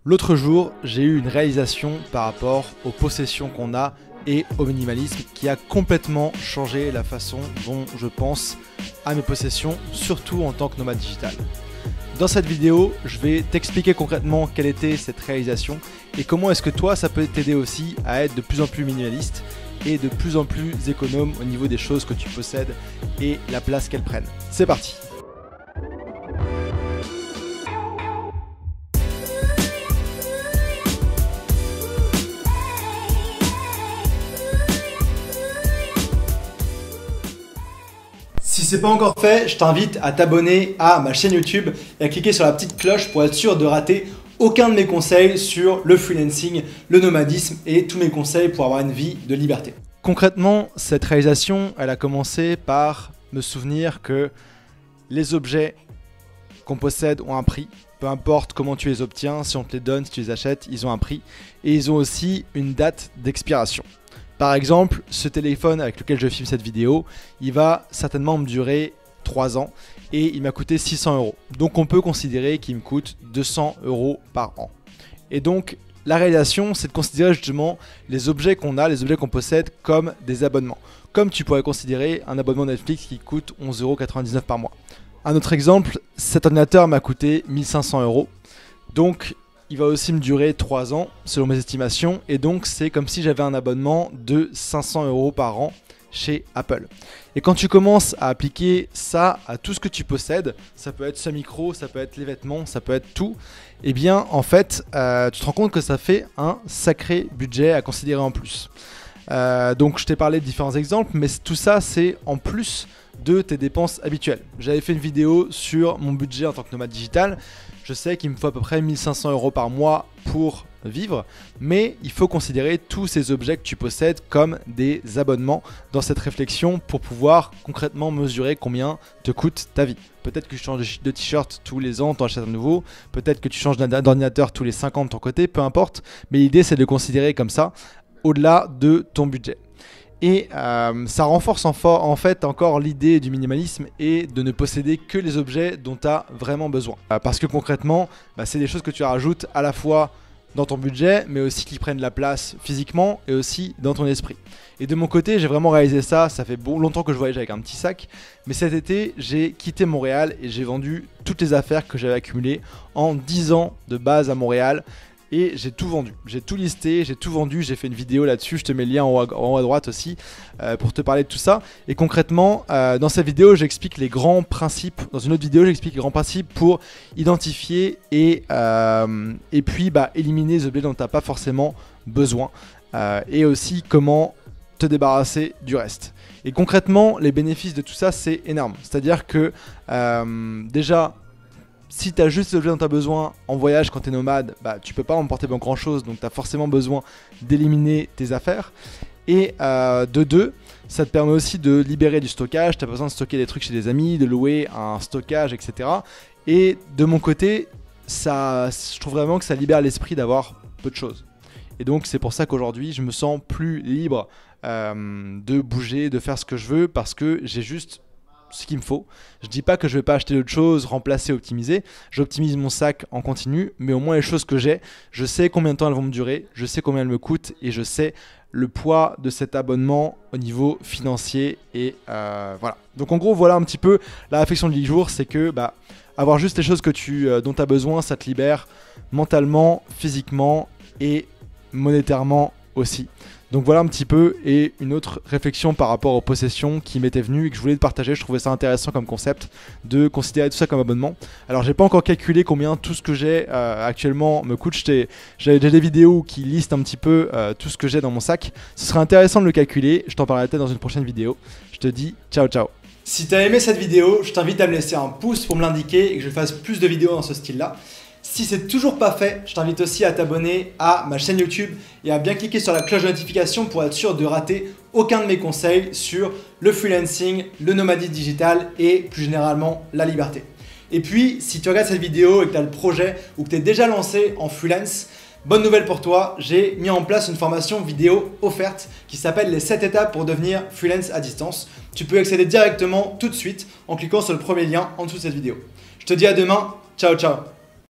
L'autre jour, j'ai eu une réalisation par rapport aux possessions qu'on a et au minimalisme qui a complètement changé la façon dont je pense à mes possessions, surtout en tant que nomade digital. Dans cette vidéo, je vais t'expliquer concrètement quelle était cette réalisation et comment est-ce que toi, ça peut t'aider aussi à être de plus en plus minimaliste et de plus en plus économe au niveau des choses que tu possèdes et la place qu'elles prennent. C'est parti! Si ce n'est pas encore fait, je t'invite à t'abonner à ma chaîne YouTube et à cliquer sur la petite cloche pour être sûr de rater aucun de mes conseils sur le freelancing, le nomadisme et tous mes conseils pour avoir une vie de liberté. Concrètement, cette réalisation, elle a commencé par me souvenir que les objets qu'on possède ont un prix. Peu importe comment tu les obtiens, si on te les donne, si tu les achètes, ils ont un prix. Et ils ont aussi une date d'expiration. Par exemple, ce téléphone avec lequel je filme cette vidéo, il va certainement me durer 3 ans et il m'a coûté 600 €. Donc on peut considérer qu'il me coûte 200 € par an. Et donc la réalisation, c'est de considérer justement les objets qu'on a, les objets qu'on possède comme des abonnements. Comme tu pourrais considérer un abonnement Netflix qui coûte 11,99 € par mois. Un autre exemple, cet ordinateur m'a coûté 1500 €. Donc il va aussi me durer 3 ans selon mes estimations et donc c'est comme si j'avais un abonnement de 500 € par an chez Apple. Et quand tu commences à appliquer ça à tout ce que tu possèdes, ça peut être ce micro, ça peut être les vêtements, ça peut être tout, et bien en fait tu te rends compte que ça fait un sacré budget à considérer en plus. Donc je t'ai parlé de différents exemples, mais tout ça c'est en plus de tes dépenses habituelles. J'avais fait une vidéo sur mon budget en tant que nomade digital. Je sais qu'il me faut à peu près 1500 € par mois pour vivre, mais il faut considérer tous ces objets que tu possèdes comme des abonnements dans cette réflexion pour pouvoir concrètement mesurer combien te coûte ta vie. Peut-être que tu changes de t-shirt tous les ans, tu en achètes un nouveau, peut-être que tu changes d'ordinateur tous les 5 ans de ton côté, peu importe, mais l'idée c'est de considérer comme ça au-delà de ton budget. Et ça renforce en fait encore l'idée du minimalisme et de ne posséder que les objets dont tu as vraiment besoin. Parce que concrètement, c'est des choses que tu rajoutes à la fois dans ton budget, mais aussi qui prennent la place physiquement et aussi dans ton esprit. Et de mon côté, j'ai vraiment réalisé ça, ça fait longtemps que je voyage avec un petit sac, mais cet été, j'ai quitté Montréal et j'ai vendu toutes les affaires que j'avais accumulées en 10 ans de base à Montréal. Et j'ai tout vendu, j'ai tout listé, j'ai tout vendu, j'ai fait une vidéo là-dessus, je te mets le lien en haut à droite aussi pour te parler de tout ça. Et concrètement, dans cette vidéo, j'explique les grands principes, dans une autre vidéo, j'explique les grands principes pour identifier et puis éliminer les objets dont tu n'as pas forcément besoin et aussi comment te débarrasser du reste. Et concrètement, les bénéfices de tout ça, c'est énorme. C'est-à-dire que déjà, si tu as juste les objets dont tu as besoin en voyage quand tu es nomade, tu peux pas emporter grand chose, donc tu as forcément besoin d'éliminer tes affaires. Et de deux, ça te permet aussi de libérer du stockage, tu as besoin de stocker des trucs chez des amis, de louer un stockage, etc. Et de mon côté, je trouve vraiment que ça libère l'esprit d'avoir peu de choses. Et donc c'est pour ça qu'aujourd'hui, je me sens plus libre de bouger, de faire ce que je veux, parce que j'ai juste ce qu'il me faut. Je dis pas que je vais pas acheter d'autres choses, remplacer, optimiser. J'optimise mon sac en continu, mais au moins les choses que j'ai, je sais combien de temps elles vont me durer, je sais combien elles me coûtent et je sais le poids de cet abonnement au niveau financier et voilà. Donc en gros, voilà un petit peu la réflexion du jour, c'est que avoir juste les choses que dont tu as besoin, ça te libère mentalement, physiquement et monétairement aussi. Donc voilà un petit peu, et une autre réflexion par rapport aux possessions qui m'était venue et que je voulais te partager. Je trouvais ça intéressant comme concept de considérer tout ça comme abonnement. Alors j'ai pas encore calculé combien tout ce que j'ai actuellement me coûte. J'ai des vidéos qui listent un petit peu tout ce que j'ai dans mon sac. Ce serait intéressant de le calculer, je t'en parlerai peut-être dans une prochaine vidéo. Je te dis ciao ciao. Si tu as aimé cette vidéo, je t'invite à me laisser un pouce pour me l'indiquer et que je fasse plus de vidéos dans ce style-là. Si c'est toujours pas fait, je t'invite aussi à t'abonner à ma chaîne YouTube et à bien cliquer sur la cloche de notification pour être sûr de rater aucun de mes conseils sur le freelancing, le nomadisme digital et plus généralement la liberté. Et puis, si tu regardes cette vidéo et que tu as le projet ou que tu es déjà lancé en freelance, bonne nouvelle pour toi, j'ai mis en place une formation vidéo offerte qui s'appelle les 7 étapes pour devenir freelance à distance. Tu peux y accéder directement tout de suite en cliquant sur le premier lien en dessous de cette vidéo. Je te dis à demain, ciao ciao.